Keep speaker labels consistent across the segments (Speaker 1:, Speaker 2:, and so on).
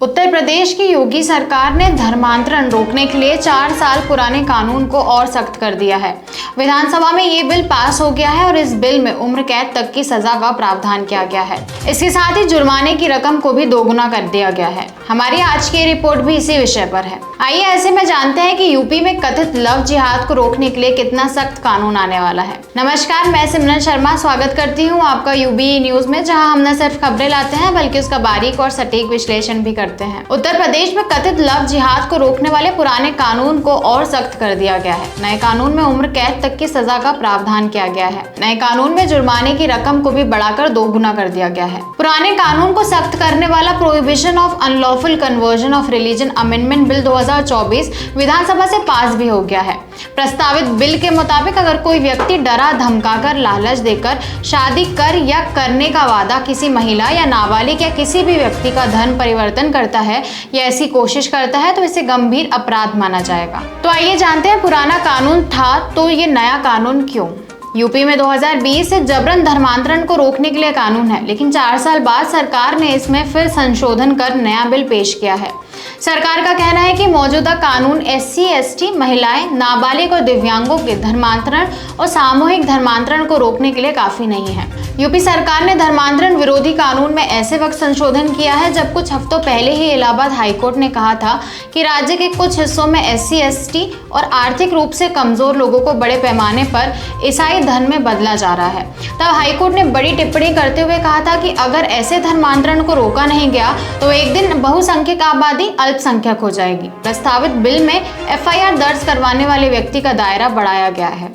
Speaker 1: उत्तर प्रदेश की योगी सरकार ने धर्मांतरण रोकने के लिए 4 साल पुराने कानून को और सख्त कर दिया है। विधानसभा में ये बिल पास हो गया है और इस बिल में उम्र कैद तक की सजा का प्रावधान किया गया है। इसके साथ ही जुर्माने की रकम को भी दोगुना कर दिया गया है। हमारी आज की रिपोर्ट भी इसी विषय पर है। आइए ऐसे में जानते हैं कि यूपी में कथित लव जिहाद को रोकने के लिए कितना सख्त कानून आने वाला है। नमस्कार, मैं सिमरन शर्मा स्वागत करती हूँ आपका यूबी न्यूज में, जहाँ हम न सिर्फ खबरें लाते हैं बल्कि उसका बारीक और सटीक विश्लेषण भी करते हैं। उत्तर प्रदेश में कथित लव जिहाद को रोकने वाले पुराने कानून को और सख्त कर दिया गया है। नए कानून में उम्र कैद तक की सजा का प्रावधान किया गया है। नए कानून में जुर्माने की रकम को भी बढ़ाकर दोगुना कर दिया गया है। पुराने कानून को सख्त करने वाला prohibition of unlawful conversion of religion amendment bill 2024 विधानसभा से पास भी हो गया है। प्रस्तावित बिल के मुताबिक अगर कोई व्यक्ति डरा धमकाकर लालच देकर शादी कर या करने का वादा किसी महिला या नाबालिग या किसी भी व्यक्ति का धर्म परिवर्तन करता है या ऐसी कोशिश करता है तो इसे गंभीर अपराध माना जाएगा। तो आइए जानते हैं पुराना कानून था तो ये नया कानून क्यों। यूपी में 2020 से जबरन धर्मांतरण को रोकने के लिए कानून है, लेकिन 4 साल बाद सरकार ने इसमें फिर संशोधन कर नया बिल पेश किया है। सरकार का कहना है कि मौजूदा कानून SC, ST, महिलाएं, नाबालिग और दिव्यांगों के धर्मांतरण और सामूहिक धर्मांतरण को रोकने के लिए काफी नहीं है। यूपी सरकार ने धर्मांतरण विरोधी कानून में ऐसे वक्त संशोधन किया है जब कुछ हफ्तों पहले ही इलाहाबाद हाईकोर्ट ने कहा था कि राज्य के कुछ हिस्सों में SC, ST और आर्थिक रूप से कमजोर लोगों को बड़े पैमाने पर ईसाई धर्म में बदला जा रहा है। तब हाईकोर्ट ने बड़ी टिप्पणी करते हुए कहा था कि अगर ऐसे धर्मांतरण को रोका नहीं गया तो एक दिन बहुसंख्यक आबादी अल्पसंख्यक हो जाएगी। प्रस्तावित बिल में FIR दर्ज करवाने वाले व्यक्ति का दायरा बढ़ाया गया है।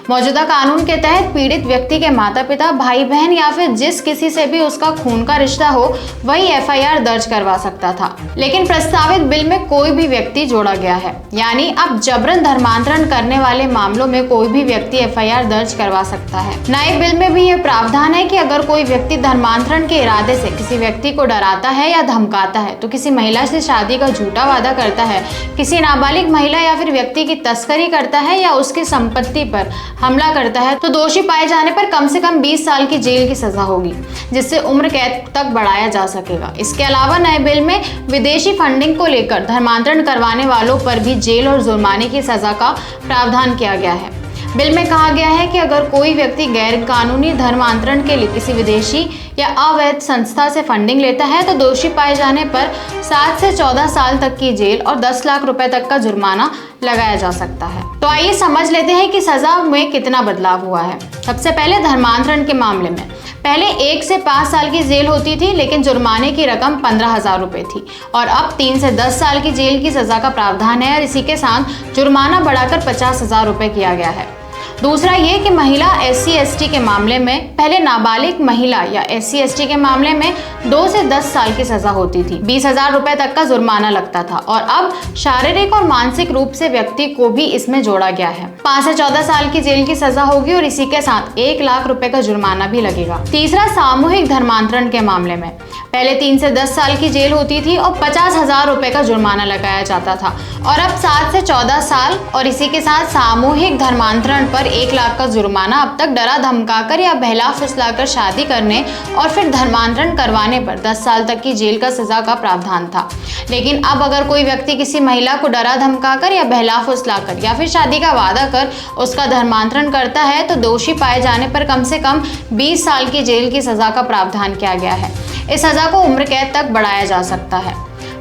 Speaker 1: मौजूदा कानून के तहत पीड़ित व्यक्ति के माता पिता, भाई बहन या फिर जिस किसी से भी उसका खून का रिश्ता हो वही FIR दर्ज करवा सकता था, लेकिन प्रस्तावित बिल में कोई भी व्यक्ति जोड़ा गया है। यानी अब जबरन धर्मांतरण करने वाले मामलों में कोई भी व्यक्ति FIR दर्ज करवा सकता है। नए बिल में भी ये प्रावधान है कि अगर कोई व्यक्ति धर्मांतरण के इरादे से किसी व्यक्ति को डराता है या धमकाता है, तो किसी महिला से शादी का झूठा वादा करता है, किसी नाबालिग महिला या फिर व्यक्ति की तस्करी करता है या उसकी संपत्ति पर हमला करता है, तो दोषी पाए जाने पर कम से कम 20 साल की जेल की सजा होगी, जिससे उम्र कैद तक बढ़ाया जा सकेगा। इसके अलावा नए बिल में विदेशी फंडिंग को लेकर धर्मांतरण करवाने वालों पर भी जेल और जुर्माने की सजा का प्रावधान किया गया है। बिल में कहा गया है कि अगर कोई व्यक्ति गैर कानूनी धर्मांतरण के लिए किसी विदेशी या अवैध संस्था से फंडिंग लेता है तो दोषी पाए जाने पर 7 से 14 साल तक की जेल और 10 लाख रुपए तक का जुर्माना लगाया जा सकता है। तो आइए समझ लेते हैं कि सजा में कितना बदलाव हुआ है। सबसे पहले धर्मांतरण के मामले में पहले 1 से 5 साल की जेल होती थी, लेकिन जुर्माने की रकम 15,000 रुपए थी और अब 3 से 10 साल की जेल की सजा का प्रावधान है और इसी के साथ जुर्माना बढ़ाकर 50,000 रुपए किया गया है। दूसरा ये कि महिला SC, ST के मामले में पहले नाबालिग महिला या SC, ST के मामले में 2 से 10 साल की सजा होती थी, 20,000 रुपए तक का जुर्माना लगता था और अब शारीरिक और मानसिक रूप से व्यक्ति को भी इसमें जोड़ा गया है। 5 से 14 साल की जेल की सजा होगी और इसी के साथ 1 लाख रुपए का जुर्माना भी लगेगा। तीसरा, सामूहिक धर्मांतरण के मामले में पहले 3 से 10 साल की जेल होती थी और 50,000 रुपए का जुर्माना लगाया जाता था और अब 7 से 14 साल और इसी के साथ सामूहिक धर्मांतरण पर 1 लाख का जुर्माना। अब तक डरा धमकाकर या बहला फुसलाकर शादी करने और फिर धर्मांतरण करवाने पर 10 साल तक की जेल का सजा का प्रावधान था, लेकिन अब अगर कोई व्यक्ति किसी महिला को डरा धमकाकर या बहला फुसलाकर या फिर शादी का वादा कर उसका धर्मांतरण करता है तो दोषी पाए जाने पर कम से कम 20 साल की जेल की सजा का प्रावधान किया गया है। इस सजा को उम्र कैद तक बढ़ाया जा सकता है।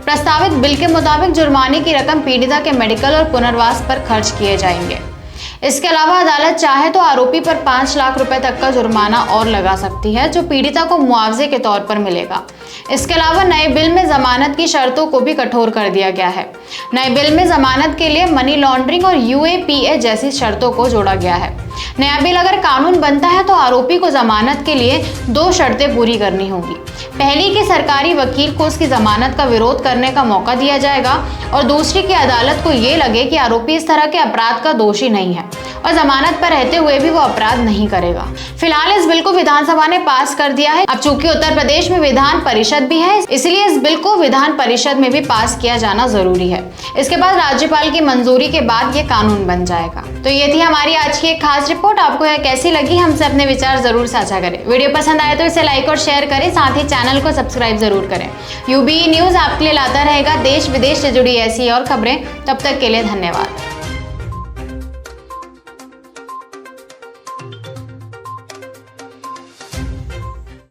Speaker 1: प्रस्तावित बिल के मुताबिक जुर्माने की रकम पीड़िता के मेडिकल और पुनर्वास पर खर्च किए जाएंगे। इसके अलावा अदालत चाहे तो आरोपी पर 5 लाख रुपए तक का जुर्माना और लगा सकती है, जो पीड़िता को मुआवजे के तौर पर मिलेगा। इसके अलावा नए बिल में जमानत की शर्तों को भी कठोर कर दिया गया है। नए बिल में जमानत के लिए मनी लॉन्ड्रिंग और UAPA जैसी शर्तों को जोड़ा गया है। नया बिल अगर कानून बनता है तो आरोपी को जमानत के लिए 2 शर्तें पूरी करनी होंगी। पहली कि सरकारी वकील को उसकी जमानत का विरोध करने का मौका दिया जाएगा और दूसरी कि अदालत को ये लगे कि आरोपी इस तरह के अपराध का दोषी नहीं है और जमानत पर रहते हुए भी वो अपराध नहीं करेगा। फिलहाल इस बिल को विधानसभा ने पास कर दिया है। अब चूंकि उत्तर प्रदेश में विधान परिषद भी है, इसलिए इस बिल को विधान परिषद में भी पास किया जाना जरूरी है। इसके बाद राज्यपाल की मंजूरी के बाद ये कानून बन जाएगा। तो ये थी हमारी आज की एक खास रिपोर्ट। आपको यह कैसी लगी, हमसे अपने विचार जरूर साझा करें। वीडियो पसंद आए तो इसे लाइक और शेयर करें, साथ ही चैनल को सब्सक्राइब जरूर करें। UBE न्यूज आपके लिए लाता रहेगा देश विदेश से जुड़ी ऐसी और खबरें। तब तक के लिए धन्यवाद।